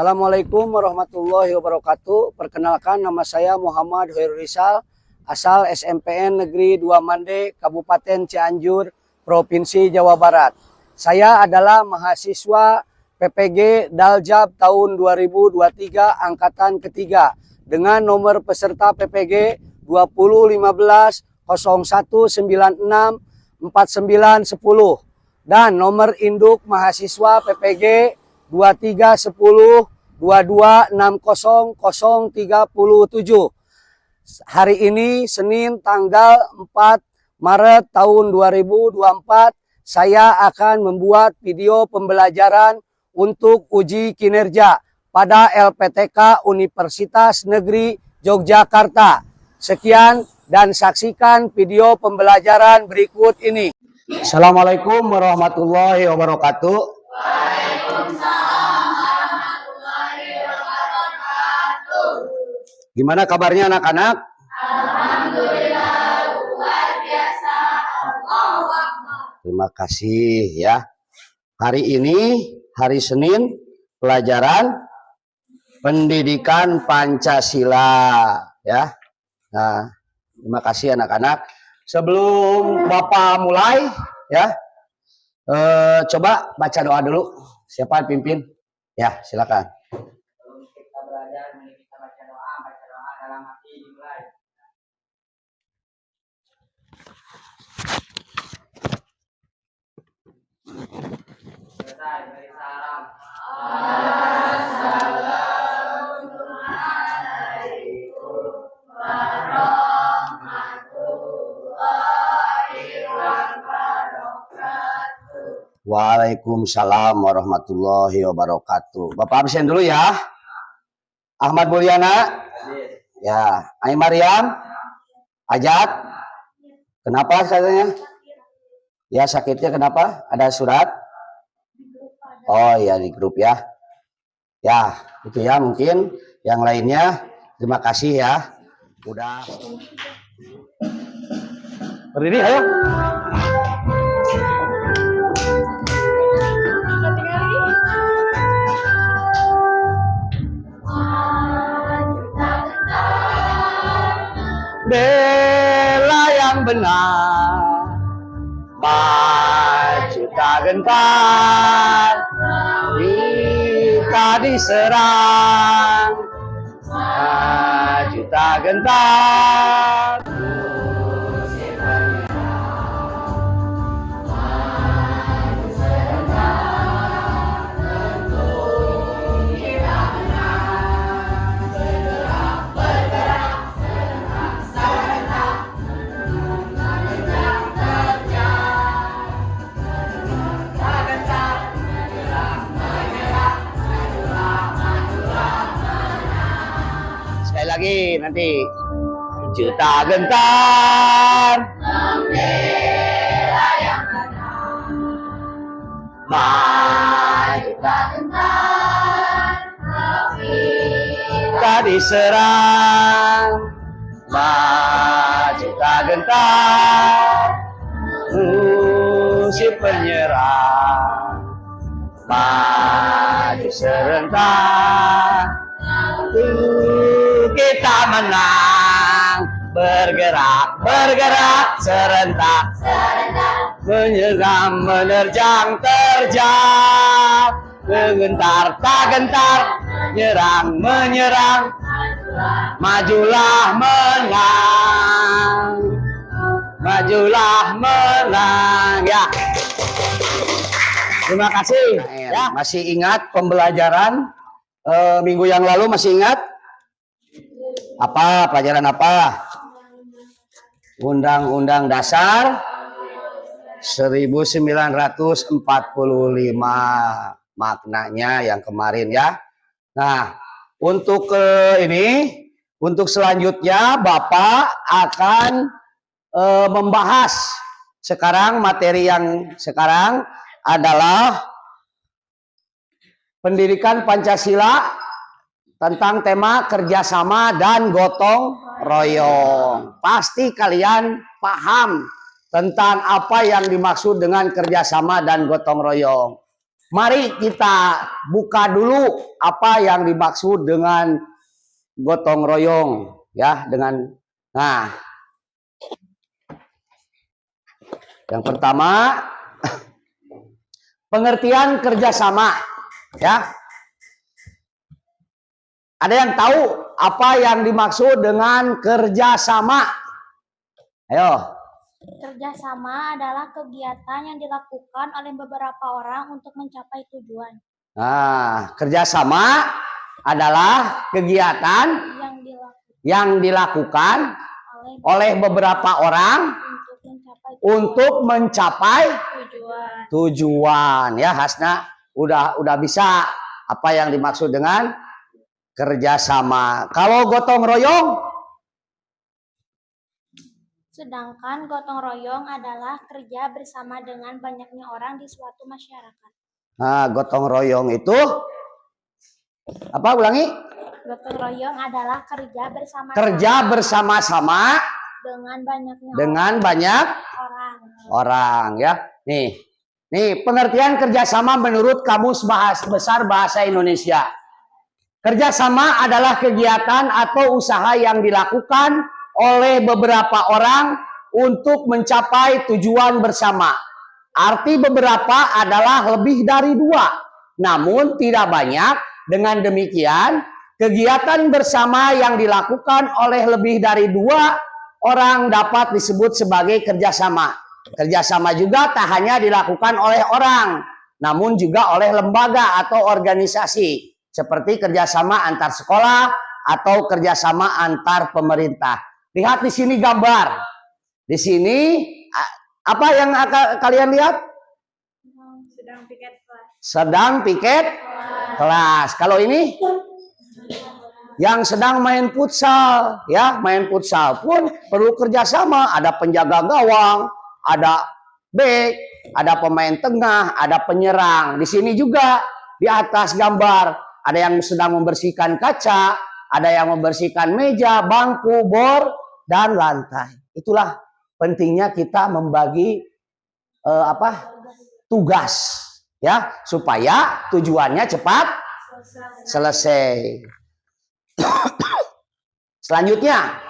Assalamualaikum warahmatullahi wabarakatuh. Perkenalkan, nama saya Muhammad Hoirul Rizal, asal SMPN Negeri 2 Mande, Kabupaten Cianjur, Provinsi Jawa Barat. Saya adalah mahasiswa PPG Daljab tahun 2023 angkatan ketiga dengan nomor peserta PPG 2015 0196 4910 dan nomor induk mahasiswa PPG 2310 2260037. Hari ini Senin tanggal 4 Maret tahun 2024, saya akan membuat video pembelajaran untuk uji kinerja pada LPTK Universitas Negeri Yogyakarta. Sekian dan saksikan video pembelajaran berikut ini. Assalamualaikum warahmatullahi wabarakatuh. Gimana kabarnya anak-anak? Alhamdulillah, luar biasa. Allahu Akbar. Terima kasih ya. Hari ini hari Senin, pelajaran pendidikan Pancasila ya. Nah, terima kasih anak-anak. Sebelum Bapak mulai ya, coba baca doa dulu. Siapa yang pimpin? Ya, silakan. Sebelum kita belajar, mari kita baca doa dalam hati dimulai. Selesai, beri salam. Assalamualaikum warahmatullahi wabarakatuh. Waalaikumsalam warahmatullahi wabarakatuh. Bapak absen dulu ya. Ahmad Mulyana. Ya, Ai Mariam. Ajat. Kenapa katanya? Ya, sakitnya kenapa? Ada surat? Oh iya, di grup ya. Ya, itu ya mungkin. Yang lainnya, terima kasih ya. Udah. Berdiri, ayo. Bela yang benar, maju tak gentar, kita diserang, maju tak gentar. Sekali lagi nanti. Juta gentar, Membela yang benar, maju tak gentar, kita diserang, maju tak gentar, musuh penyerang, maju serentak, kita menang, bergerak, bergerak serentak, menyerang, menerjang, terjang, gentar, tak gentar, nyerang, menyerang, majulah menang, majulah menang ya. Terima kasih ya. Masih ingat pembelajaran minggu yang lalu, masih ingat? Apa pelajaran apa? Undang-Undang Dasar 1945 maknanya yang kemarin ya. Nah, untuk untuk selanjutnya Bapak akan membahas sekarang materi yang sekarang adalah pendidikan Pancasila tentang tema kerjasama dan gotong royong. Pasti kalian paham tentang apa yang dimaksud dengan kerjasama dan gotong royong. Mari kita buka dulu apa yang dimaksud dengan gotong royong, ya, nah, yang pertama pengertian kerjasama, ya. Ada yang tahu apa yang dimaksud dengan kerjasama? Ayo. Kerjasama adalah kegiatan yang dilakukan oleh beberapa orang untuk mencapai tujuan. Nah, kerjasama adalah kegiatan yang dilakukan oleh beberapa orang untuk mencapai tujuan. Ya, Hasna udah bisa apa yang dimaksud dengan kerjasama. Kalau gotong royong? Sedangkan gotong royong adalah kerja bersama dengan banyaknya orang di suatu masyarakat. Nah, gotong royong itu apa? Ulangi. Gotong royong adalah kerja bersama-sama dengan banyak orang, ya. Nih pengertian kerjasama menurut Kamus Besar Bahasa Indonesia. Kerjasama adalah kegiatan atau usaha yang dilakukan oleh beberapa orang untuk mencapai tujuan bersama. Arti beberapa adalah lebih dari 2, namun tidak banyak. Dengan demikian, kegiatan bersama yang dilakukan oleh lebih dari 2 orang dapat disebut sebagai kerjasama. Kerjasama juga tak hanya dilakukan oleh orang, namun juga oleh lembaga atau organisasi, seperti kerjasama antar sekolah atau kerjasama antar pemerintah. Lihat di sini gambar. Di sini apa yang kalian lihat? Sedang piket kelas. Kalau ini yang sedang main futsal, ya, main futsal pun perlu kerjasama. Ada penjaga gawang, ada bek, ada pemain tengah, ada penyerang. Di sini juga di atas gambar ada yang sedang membersihkan kaca, ada yang membersihkan meja, bangku, bor, dan lantai. Itulah pentingnya kita membagi tugas, ya, supaya tujuannya cepat selesai. Selanjutnya,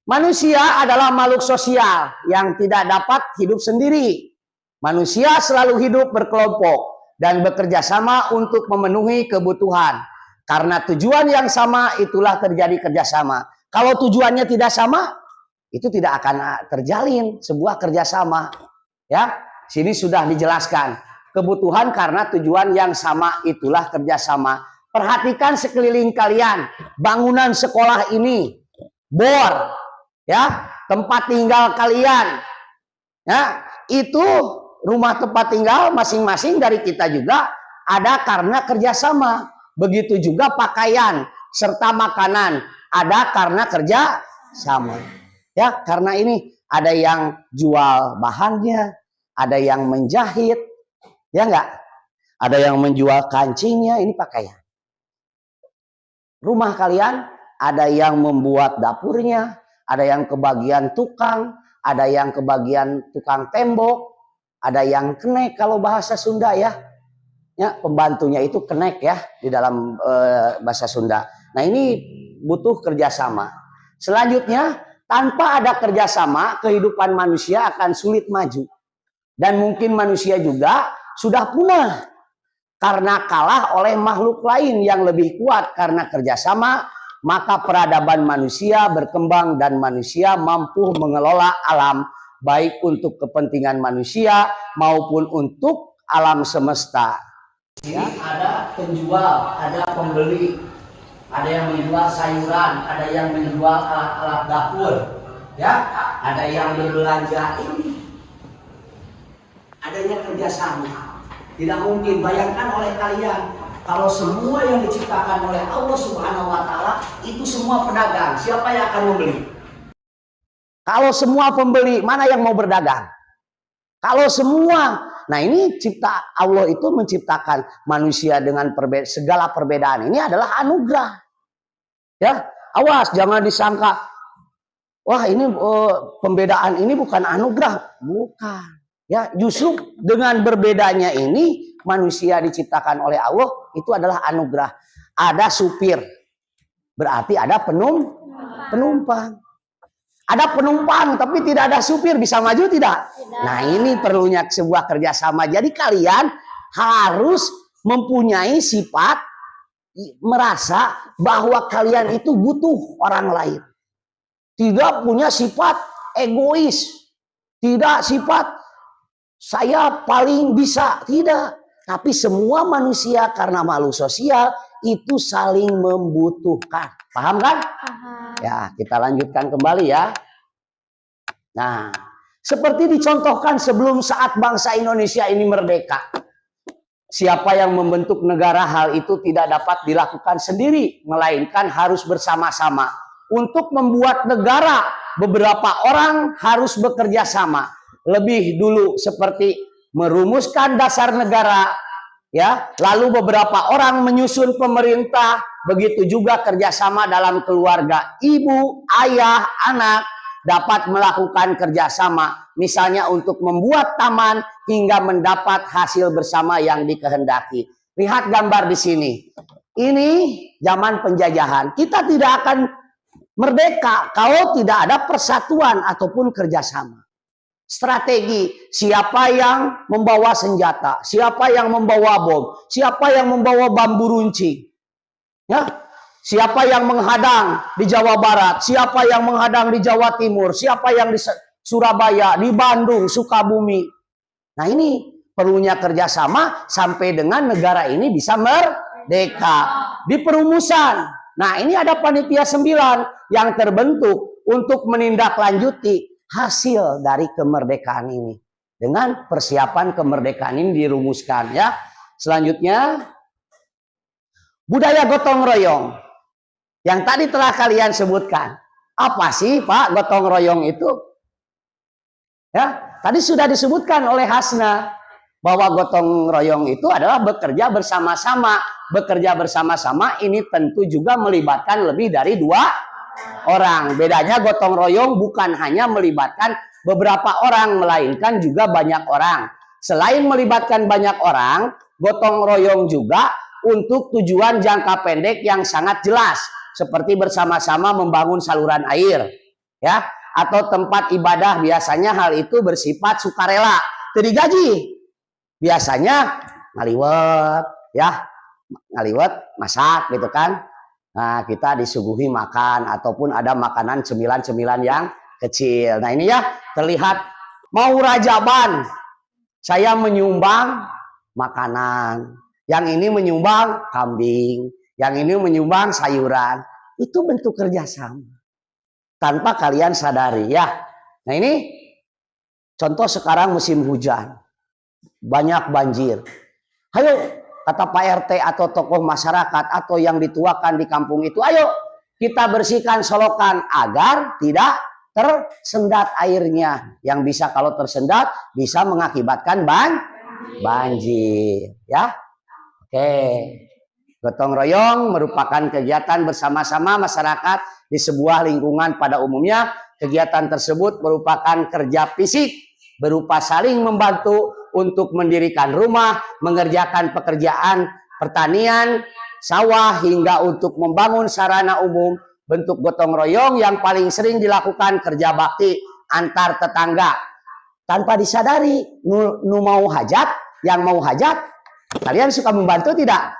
manusia adalah makhluk sosial yang tidak dapat hidup sendiri. Manusia selalu hidup berkelompok dan bekerja sama untuk memenuhi kebutuhan. Karena tujuan yang sama, itulah terjadi kerjasama. Kalau tujuannya tidak sama, itu tidak akan terjalin sebuah kerjasama. Ya, sini sudah dijelaskan. Kebutuhan karena tujuan yang sama, itulah kerjasama. Perhatikan sekeliling kalian. Bangunan sekolah ini, bor, ya, tempat tinggal kalian, ya, itu rumah tempat tinggal masing-masing dari kita juga ada karena kerjasama. Begitu juga pakaian serta makanan ada karena kerja sama. Ya, karena ini ada yang jual bahannya, ada yang menjahit, ya enggak? Ada yang menjual kancingnya, ini pakaian. Rumah kalian ada yang membuat dapurnya, ada yang kebagian tukang, ada yang kebagian tukang tembok, ada yang kenek kalau bahasa Sunda, ya. Ya, pembantunya itu kenek, ya, di dalam bahasa Sunda. Nah, ini butuh kerjasama. Selanjutnya, tanpa ada kerjasama, kehidupan manusia akan sulit maju. Dan mungkin manusia juga sudah punah karena kalah oleh makhluk lain yang lebih kuat. Karena kerjasama, maka peradaban manusia berkembang dan manusia mampu mengelola alam, baik untuk kepentingan manusia maupun untuk alam semesta. Ya, ada penjual, ada pembeli, ada yang menjual sayuran, ada yang menjual alat-alat dapur, ya, ada yang berbelanja. Ini adanya kerjasama. Tidak mungkin, bayangkan oleh kalian kalau semua yang diciptakan oleh Allah Subhanahu wa Ta'ala itu semua pedagang, siapa yang akan membeli? Kalau semua pembeli, mana yang mau berdagang? Kalau semua. Nah, ini cipta Allah itu menciptakan manusia dengan segala perbedaan. Ini adalah anugerah. Ya, awas jangan disangka, wah ini pembedaan ini bukan anugerah, bukan. Ya, justru dengan berbedanya ini manusia diciptakan oleh Allah itu adalah anugerah. Ada supir, berarti ada penumpang. Ada penumpang tapi tidak ada supir, bisa maju tidak? Nah, ini perlunya sebuah kerjasama. Jadi kalian harus mempunyai sifat merasa bahwa kalian itu butuh orang lain. Tidak punya sifat egois. Tidak sifat saya paling bisa. Tidak. Tapi semua manusia karena makhluk sosial itu saling membutuhkan. Paham kan? Paham. Ya, kita lanjutkan kembali ya. Nah, seperti dicontohkan sebelum saat bangsa Indonesia ini merdeka. Siapa yang membentuk negara, hal itu tidak dapat dilakukan sendiri, melainkan harus bersama-sama. Untuk membuat negara, beberapa orang harus bekerja sama. Lebih dulu seperti merumuskan dasar negara, ya, lalu beberapa orang menyusun pemerintah, begitu juga kerjasama dalam keluarga. Ibu, ayah, anak dapat melakukan kerjasama, misalnya untuk membuat taman hingga mendapat hasil bersama yang dikehendaki. Lihat gambar di sini. Ini zaman penjajahan. Kita tidak akan merdeka kalau tidak ada persatuan ataupun kerjasama. Strategi, siapa yang membawa senjata, siapa yang membawa bom, siapa yang membawa bambu runcing, ya, siapa yang menghadang di Jawa Barat, siapa yang menghadang di Jawa Timur, siapa yang di Surabaya, di Bandung, Sukabumi. Nah, ini perlunya kerjasama sampai dengan negara ini bisa merdeka. Di perumusan, nah ini ada panitia 9 yang terbentuk untuk menindaklanjuti hasil dari kemerdekaan ini. Dengan persiapan kemerdekaan ini dirumuskan ya. Selanjutnya budaya gotong royong yang tadi telah kalian sebutkan. Apa sih Pak gotong royong itu? Ya, tadi sudah disebutkan oleh Hasna bahwa gotong royong itu adalah bekerja bersama-sama. Bekerja bersama-sama ini tentu juga melibatkan lebih dari 2 orang. Bedanya gotong royong bukan hanya melibatkan beberapa orang, melainkan juga banyak orang. Selain melibatkan banyak orang, gotong royong juga untuk tujuan jangka pendek yang sangat jelas, seperti bersama-sama membangun saluran air, ya, atau tempat ibadah. Biasanya hal itu bersifat sukarela, tidak digaji. Biasanya ngaliwet, ya, ngaliwet masak gitu kan. Nah, kita disuguhi makan ataupun ada makanan cemilan-cemilan yang kecil. Nah, ini ya terlihat mau rajaban. Saya menyumbang makanan. Yang ini menyumbang kambing. Yang ini menyumbang sayuran. Itu bentuk kerjasama. Tanpa kalian sadari ya. Nah, ini contoh sekarang musim hujan. Banyak banjir. Ayo. Kata Pak RT atau tokoh masyarakat atau yang dituakan di kampung itu, ayo kita bersihkan solokan agar tidak tersendat airnya. Yang bisa kalau tersendat bisa mengakibatkan banjir. Ya, oke. Gotong royong merupakan kegiatan bersama-sama masyarakat di sebuah lingkungan pada umumnya. Kegiatan tersebut merupakan kerja fisik berupa saling membantu untuk mendirikan rumah, mengerjakan pekerjaan pertanian, sawah, hingga untuk membangun sarana umum. Bentuk gotong royong yang paling sering dilakukan kerja bakti antar tetangga. Tanpa disadari, nu mau hajat, yang mau hajat, kalian suka membantu tidak?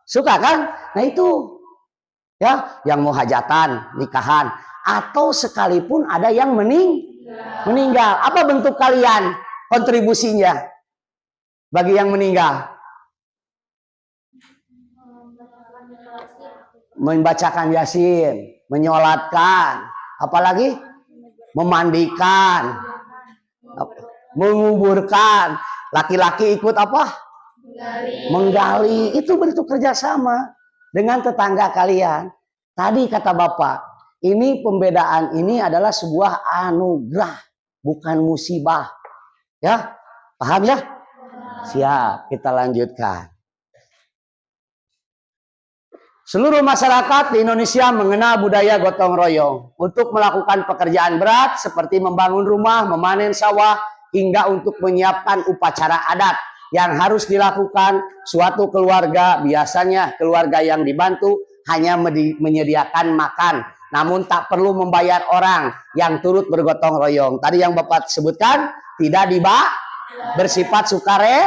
Suka kan? Nah itu, ya, yang mau hajatan, nikahan, atau sekalipun ada yang meninggal. Apa bentuk kalian? Kontribusinya bagi yang meninggal, membacakan Yasin, menyolatkan, apalagi memandikan, menguburkan. Laki-laki ikut apa? Menggali. Itu bentuk kerjasama dengan tetangga kalian. Tadi kata Bapak, ini pembedaan ini adalah sebuah anugerah, bukan musibah. Ya, paham ya? Siap, kita lanjutkan. Seluruh masyarakat di Indonesia mengenal budaya gotong royong untuk melakukan pekerjaan berat seperti membangun rumah, memanen sawah, hingga untuk menyiapkan upacara adat. yang harus dilakukan suatu keluarga, biasanya keluarga yang dibantu hanya menyediakan makan, namun tak perlu membayar orang yang turut bergotong royong. Tadi yang Bapak sebutkan tidak bersifat sukarela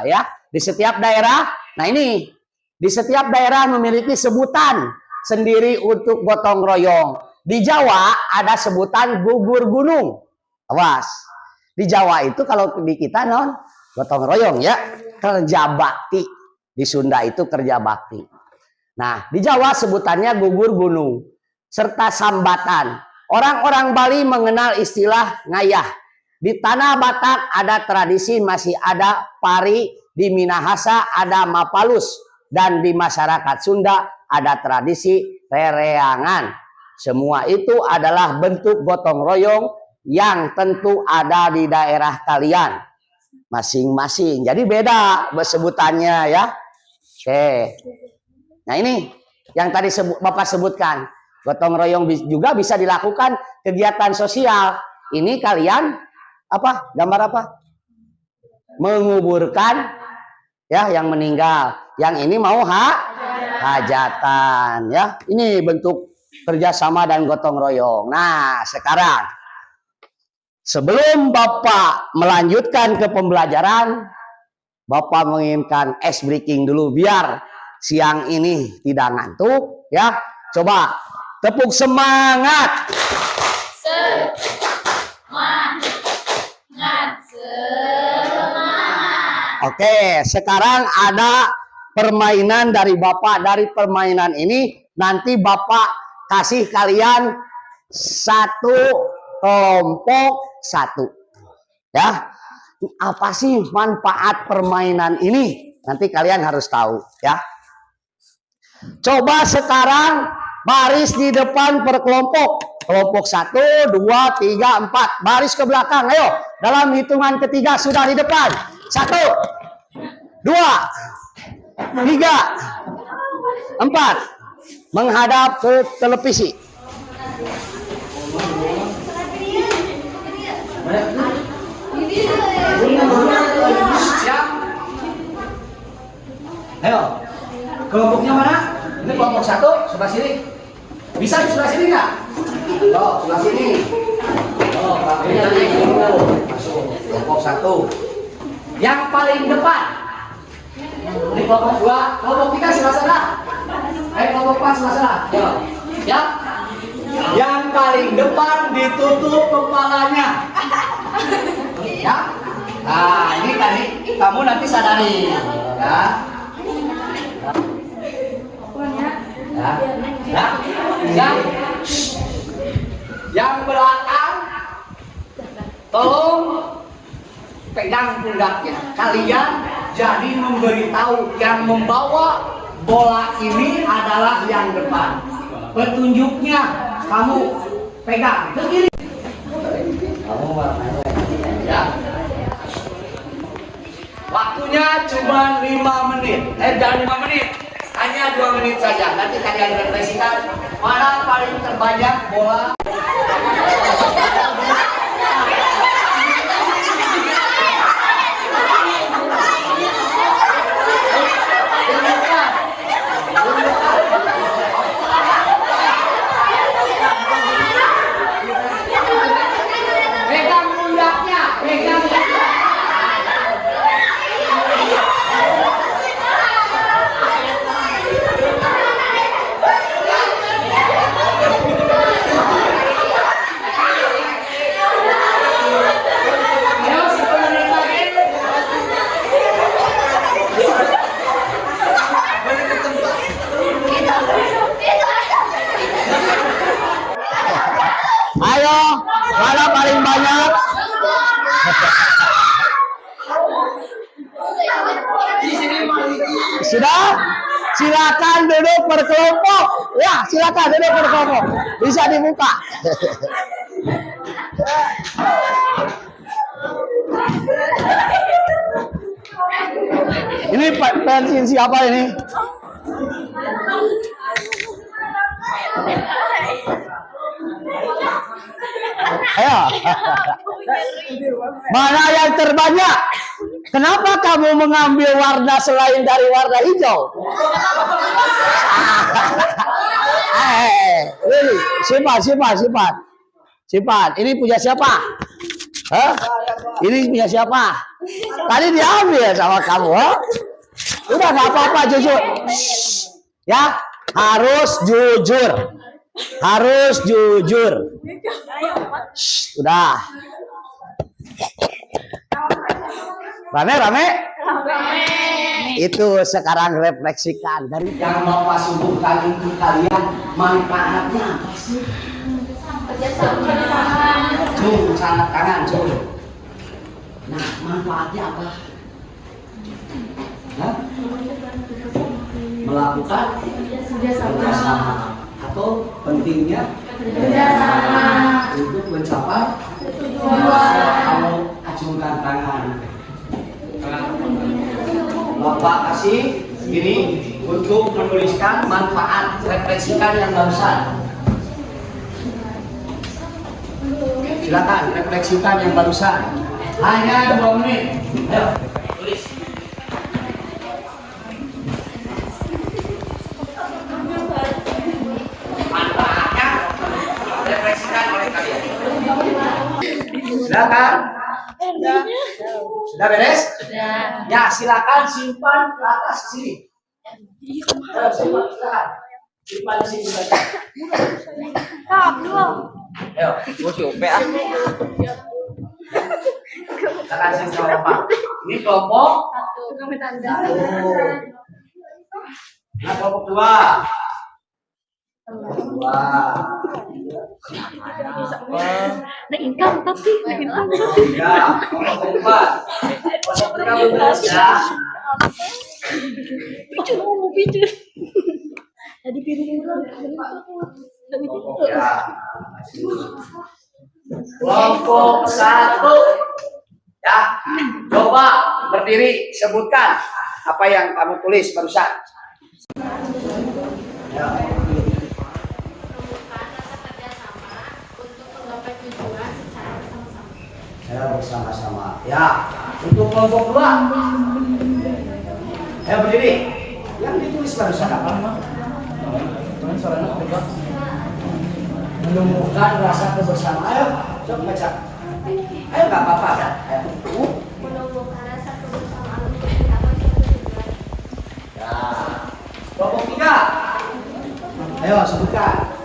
ya. Di setiap daerah, nah ini di setiap daerah memiliki sebutan sendiri untuk gotong royong. Di Jawa ada sebutan gugur gunung. Awas. Di Jawa itu kalau di kita non gotong royong ya, kerja bakti. Di Sunda itu kerja bakti. Nah, di Jawa sebutannya gugur gunung serta sambatan. Orang-orang Bali mengenal istilah ngayah. Di tanah Batak ada tradisi masih ada pari, di Minahasa ada mapalus, dan di masyarakat Sunda ada tradisi rereangan. Semua itu adalah bentuk gotong royong yang tentu ada di daerah kalian masing-masing. Jadi beda sebutannya ya. Oke. Nah ini yang tadi Bapak sebutkan. Gotong royong juga bisa dilakukan kegiatan sosial. Ini kalian apa? Gambar apa? Menguburkan ya yang meninggal. Yang ini mau hajatan ya. Ini bentuk kerjasama dan gotong royong. Nah sekarang sebelum Bapak melanjutkan ke pembelajaran, Bapak menginginkan ice breaking dulu biar siang ini tidak ngantuk ya. Coba tepuk semangat. Semangat. Oke, sekarang ada permainan dari Bapak. Dari permainan ini nanti Bapak kasih kalian satu kelompok satu. Ya. Apa sih manfaat permainan ini? Nanti kalian harus tahu ya. Coba sekarang baris di depan per kelompok. Kelompok 1, 2, 3, 4. Baris ke belakang. Ayo. Dalam hitungan ketiga sudah di depan. 1, 2, 3, 4. Menghadap ke televisi. Siap. Ayo. Kelompoknya mana? Ini kelompok 1, sebelah sini. Bisa di sebelah sini nggak? Oh, sebelah sini. Oh, kakinya naik dulu. Masuk. Kelompok 1. Yang paling depan. Ini kelompok 2, kelompok 3 sebelah sana. Kelompok 4 sebelah sana. Yo. Siap. Yang paling depan ditutup kepalanya. Ya. Nah, ini tadi kamu nanti sadari. Ya. Ya. Ya. Siap. Yang belakang tolong pegang pundaknya. Kalian jadi memberitahu yang membawa bola ini adalah yang depan. Petunjuknya kamu pegang ke kiri. Kamu ya. Waktunya cuma 5 menit. Jangan 5 menit. Hanya 2 menit saja. Nanti kalian refleksikan mana paling terbanyak bola. Pegang pundaknya, pegang. Ayo, mana paling banyak? Sudah? Silakan duduk berkelompok. Ya, silakan duduk berkelompok. Bisa dibuka. Ini pensiun siapa ini? Ayo. Mana yang terbanyak? Kenapa kamu mengambil warna selain dari warna hijau? Ini simpan. Ini punya siapa? Hah? Ini punya siapa? Tadi diambil sama kamu, ha? Udah nggak apa-apa, jujur. Ya, harus jujur. Harus jujur. Udah. Rame. Itu sekarang refleksikan dari yang Bapak suguhkan itu kalian manfaatnya apa sih? Cung, sana kanan, cung. Nah, manfaatnya apa? Hah? Melakukan kerjasama atau pentingnya kerjasama untuk mencapai tujuan. Kamu acungkan tangan. Bapak kasih ini untuk menuliskan manfaat, refleksikan yang barusan. Silakan refleksikan yang barusan. Hanya 2 menit. Ayo, tulis. Manfaatnya refleksikan oleh kalian. Silakan. Sudah beres? Sudah. Ya, silakan simpan ke atas sini. Silakan. Simpan di sini saja. Ayo, gue coba ah. Kita kasih kelompok. Ini kelompok 1. Nah, kelompok 2. Nah, income tapi Ya, kelompok 4. Kelompok 3 beres ya. Picu. Jadi piring Ya. Kelompok 1. Ya, coba berdiri, sebutkan apa yang kamu tulis barusan. Ya. Saya bersama-sama. Ya, untuk kelompok 2. Ya, berdiri. Yang ditulis barusan apa? Menumbuhkan rasa kebersamaan. Ayo, coba baca. Ayo, nggak apa-apa kan? Ayo. menumbuhkan rasa kebersamaan untuk mencapai suatu tujuan. Ya. Kelompok 3. Ayo, sebutkan.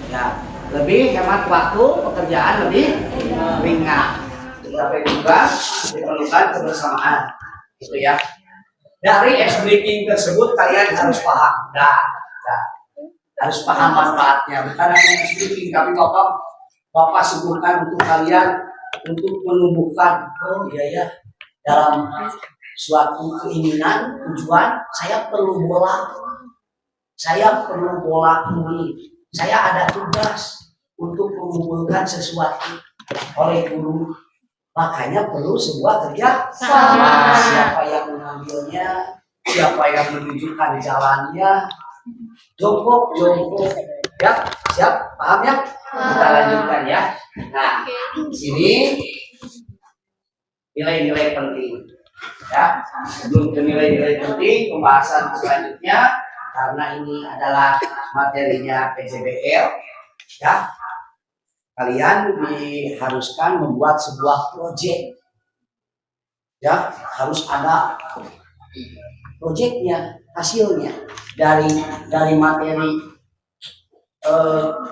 Ya, lebih hemat waktu, pekerjaan lebih ringan. Tapi juga diperlukan kebersamaan. Gitu ya. Dari ice breaking tersebut kalian harus paham. Nah, harus paham manfaatnya. Bukan hanya ice breaking, tapi Bapak suguhkan untuk kalian untuk menumbuhkan. Oh iya ya, dalam suatu keinginan, tujuan, saya perlu bola ini. Saya ada tugas untuk mengumpulkan sesuatu oleh guru. Makanya perlu sebuah kerja sama. Siapa yang mengambilnya, siapa yang menunjukkan jalannya. Jongkok. Ya, siap? Paham ya? Kita lanjutkan ya. Nah, sini nilai-nilai penting. Ya, sebelum ke nilai-nilai penting, pembahasan selanjutnya karena ini adalah materinya PJBL, ya. Kalian diharuskan membuat sebuah proyek, ya, harus ada proyeknya, hasilnya dari materi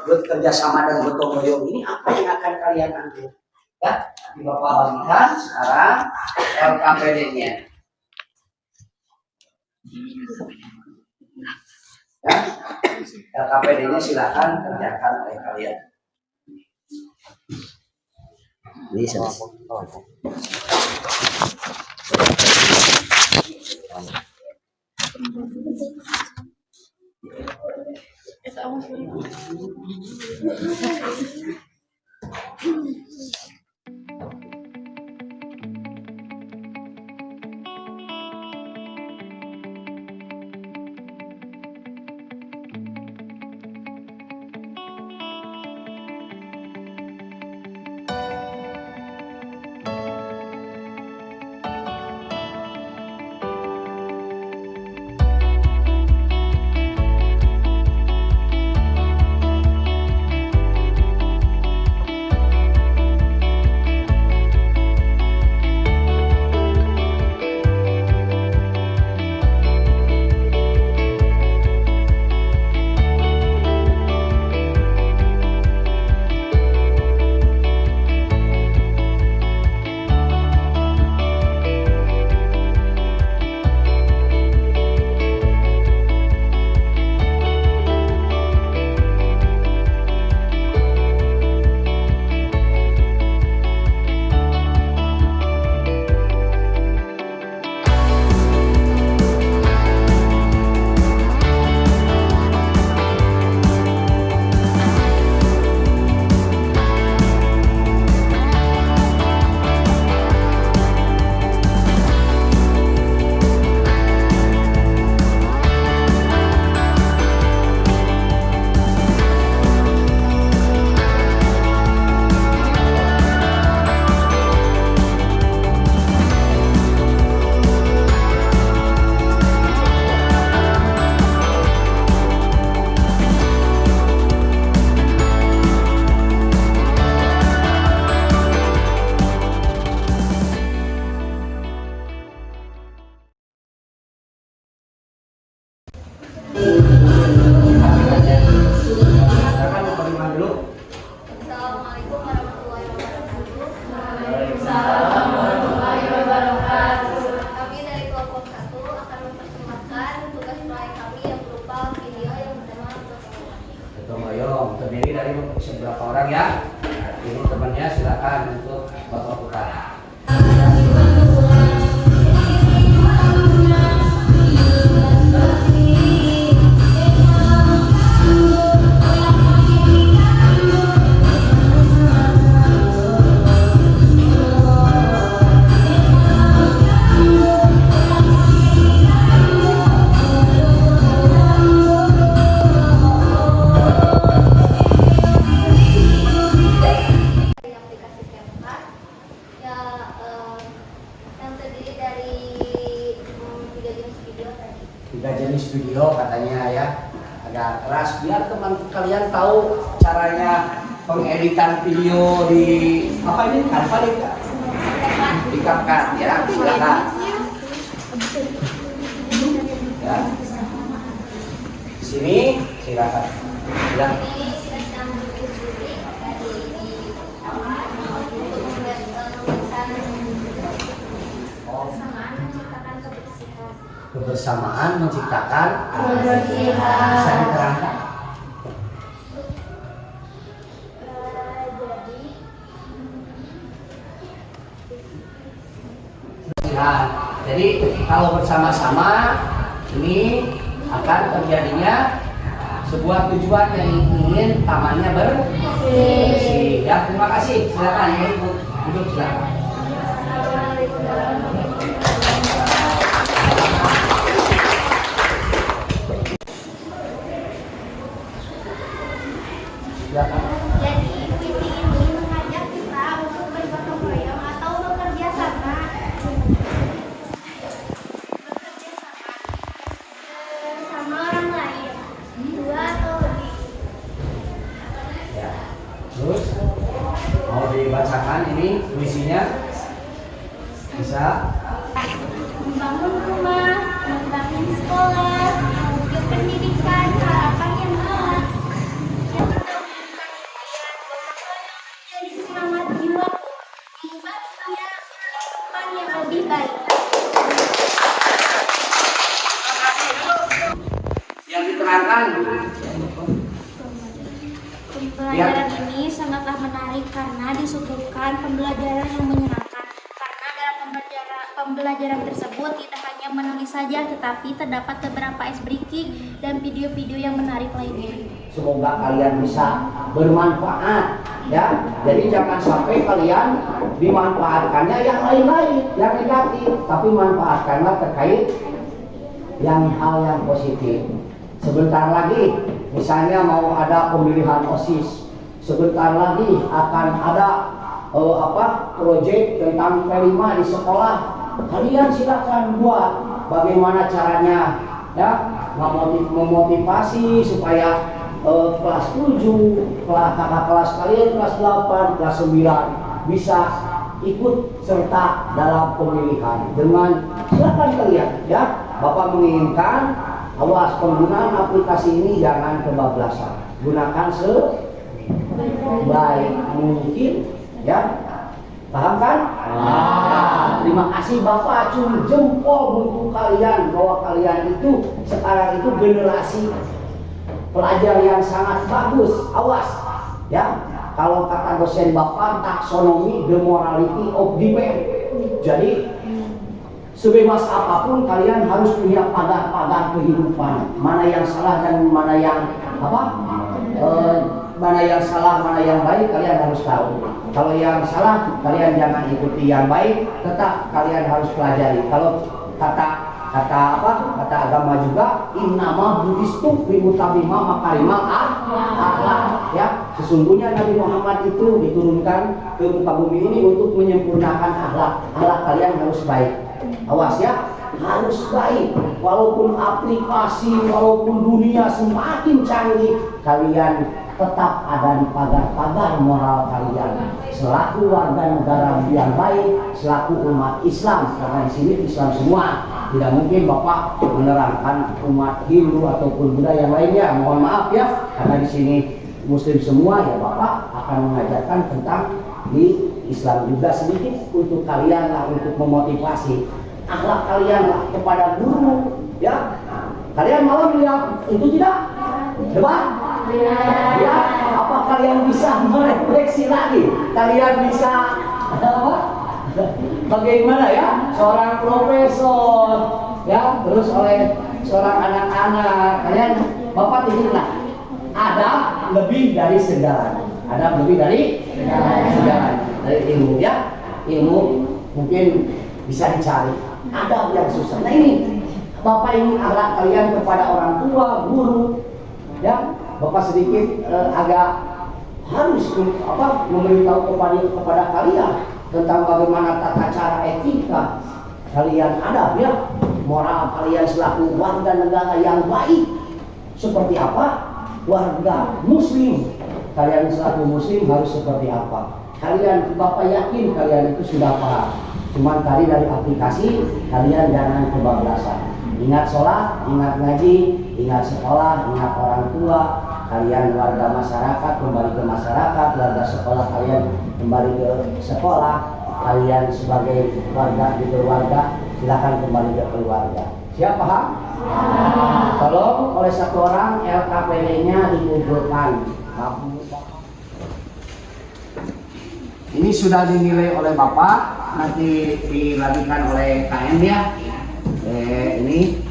bekerja sama dan gotong royong ini apa yang akan kalian ambil, ya. Di Bapak bagikan sekarang LKPD-nya, ya. LKPD-nya silakan kerjakan oleh kalian. Ini selesai. mempelajari beberapa orang ya. Nah, ini temannya silakan untuk Bapak buka. Tiga jenis video katanya ya, agak keras biar teman kalian tahu caranya pengeditan video di apa ini Canva di CapCut ya, silakan ya. Di sini silakan ya. Kebersamaan menciptakan kebersihan. Bisa diterangkan? Jadi kalau bersama-sama ini akan terjadinya sebuah tujuan yang ingin tamannya bersih. Ya, terima kasih. Silakan duduk silakan. Jadi visi ini mengajak kita untuk bergotong royong atau bekerja sama sama orang lain, dua atau lebih. Ya. Terus mau dibacakan ini misinya? Bisa? Membangun rumah, membangun sekolah, mewujud pendidikan, harapan yang kuat. Jadi semangat jiwa, mengubah dunia kehidupan yang lebih baik. Yang diterangkan Pembelajaran ini sangatlah menarik karena disuguhkan pembelajaran yang menyenangkan. Karena dalam pembelajaran tersebut tidak hanya menulis saja, tetapi terdapat beberapa icebreaking dan video-video yang menarik lainnya. semoga kalian bisa bermanfaat ya. Jadi jangan sampai kalian dimanfaatkannya yang lain-lain, yang negatif, tapi manfaatkanlah terkait yang hal yang positif. Sebentar lagi misalnya mau ada pemilihan OSIS, sebentar lagi akan ada proyek tentang P5 di sekolah. Kalian silakan buat bagaimana caranya ya memotivasi supaya kelas 7, kakak kelas kalian kelas 8, kelas 9 bisa ikut serta dalam pemilihan dengan silakan kalian ya. Bapak menginginkan awas penggunaan aplikasi ini jangan kebablasan, gunakan sebaik mungkin ya. Paham kan? Terima kasih Bapak, acung jempol untuk kalian bahwa kalian itu sekarang itu generasi pelajar yang sangat bagus. Awas ya, kalau kata dosen Bapak, taksonomi the morality of the man. Jadi sebebas apapun kalian harus punya pagar-pagar kehidupan. Mana yang salah dan mana yang mana yang salah, mana yang baik kalian harus tahu. Kalau yang salah kalian jangan ikuti, yang baik tetap kalian harus pelajari. Kalau kata agama juga innama budistu bimutabima makarimah akhlak ya. Sesungguhnya Nabi Muhammad itu diturunkan ke muka bumi ini untuk menyempurnakan akhlak. Akhlak kalian harus baik. Awas ya, harus baik. Walaupun aplikasi, walaupun dunia semakin canggih, kalian tetap ada di pagar-pagar moral kalian selaku warga negara yang baik, selaku umat Islam. Karena di sini Islam semua, tidak mungkin Bapak menerangkan umat Hindu ataupun Buddha yang lainnya. Mohon maaf ya, karena di sini Muslim semua ya. Bapak akan mengajarkan tentang di Islam juga sedikit untuk kalian lah, untuk memotivasi akhlak kalian lah kepada guru ya. Kalian malam lihat itu tidak debat Ya, apa kalian bisa merefleksi lagi? Kalian bisa apa? Bagaimana ya? Seorang profesor, ya, terus oleh seorang anak-anak. Kalian, Bapak ingatlah, ada lebih dari segalanya. Ada lebih dari segalanya. Dari ilmu, ya, ilmu mungkin bisa dicari. Ada yang susah. Nah ini, Bapak ingin arah kalian kepada orang tua, guru, ya. Bapak sedikit agak harus memberitahu kepada kalian tentang bagaimana tata cara etika kalian ada, ya, moral kalian selaku warga negara yang baik. Seperti apa warga muslim, kalian selaku muslim harus seperti apa. Kalian, Bapak yakin kalian itu sudah paham. Cuman tadi dari aplikasi kalian jangan kebablasan. Ingat sholat, ingat ngaji, ingat sekolah, ingat orang tua. Kalian warga masyarakat kembali ke masyarakat, warga sekolah kalian kembali ke sekolah. Kalian sebagai warga di keluarga silakan kembali ke keluarga. Siap paham? Tolong oleh satu orang LKPD-nya dikumpulkan. Ini sudah dinilai oleh Bapak, nanti dibagikan oleh KM, ya. Ini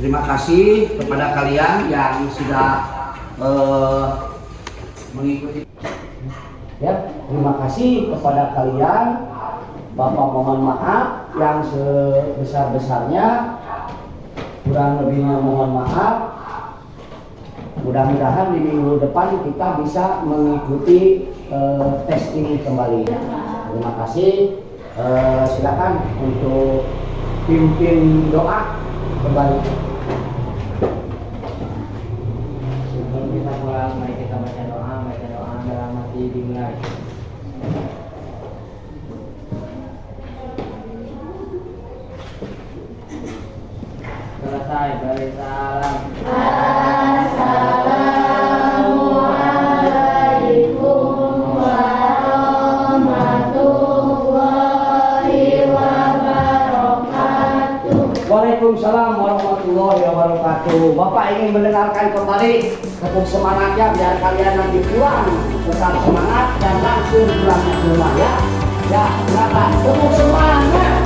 terima kasih kepada kalian yang sudah mengikuti. Ya, terima kasih kepada kalian. Bapak mohon maaf yang sebesar-besarnya. Kurang lebihnya mohon maaf. Mudah-mudahan di minggu depan kita bisa mengikuti tes ini kembali. Terima kasih. Silakan untuk pimpin doa kembali. Sebelum kita pulang, mari kita baca doa dalam hati dimulai. Selesai, beri salam. Assalamualaikum warahmatullahi wabarakatuh. Waalaikumsalam warahmatullahi wabarakatuh. Bapak ingin mendengarkan kembali tetap semangatnya biar kalian nanti pulang tetap semangat dan langsung pulang ke rumah, ya. Ya, silakan. Tepuk semangat.